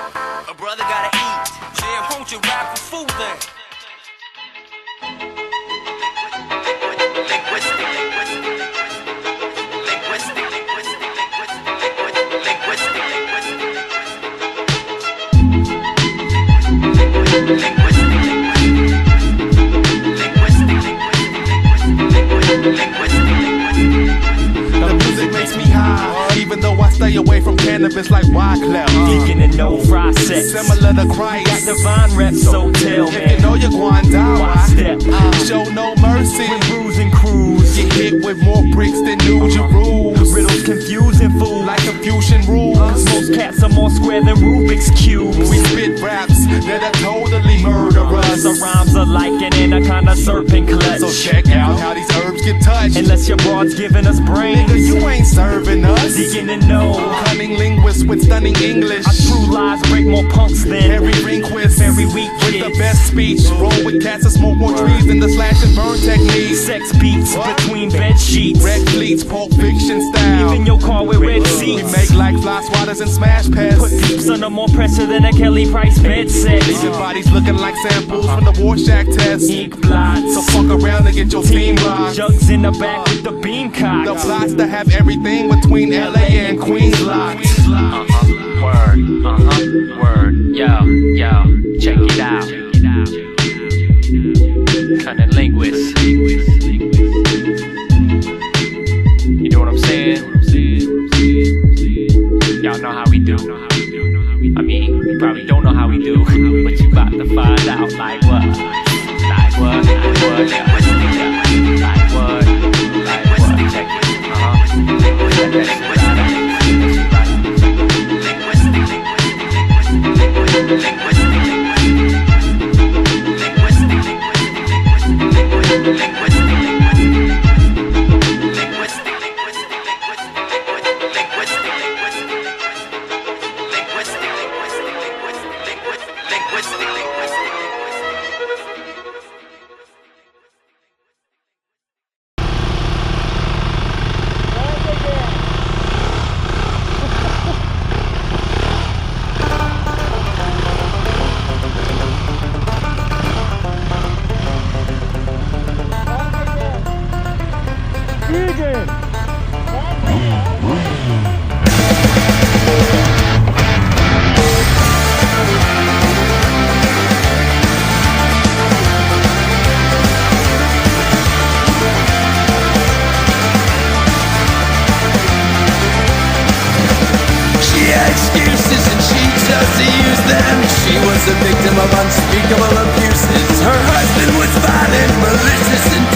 A brother gotta eat. Yeah, won't you rap for food then? The music makes me high, even though I stay away from cannabis like Wyclef. Deacon and no fry sex. Similar to Christ. Got divine reps, so tell me. If you know you're going down, Why step? show no mercy. When cruise and cruise, Get hit with more bricks than New Jerusalem. riddles confusing fools. Like Confucian rules. Most cats are more square than Rubik's cubes. We spit raps that are totally murderous. The rhymes are like an anaconda serpent clutch. So check out how these herbs get touched. Unless your broad's giving us brains. Nigga, you ain't serving us. Deacon and no. Cunning linguists with stunning English. Our true lies break more punks than Every Rehnquist every week with kids. the best speech. Roll with cats that smoke more trees than the slash and burn technique. Sex beats between bed sheets. Red fleets, Pulp Fiction style. Even your car with red We seats. make like fly swatters and smash pads. Put peeps under more pressure than a Kelly Price bed set. Leaving bodies looking like samples from the Warshak test. Ink blots. So fuck around and get your team blocked. Jugs in the back with the beam The cocks. plots to have everything between LA and Queens locked. Word, word, yo, check it out. Cunninlynguistics. You know what I'm saying? Y'all know how we do. I mean, you probably don't know how we do, but you about to find out like what? Like what? Like what? Yeah. Like what? Like what? Check it. Check that shit out. Excuses and she chose to use them. She was a victim of unspeakable abuses. Her husband was violent, malicious, and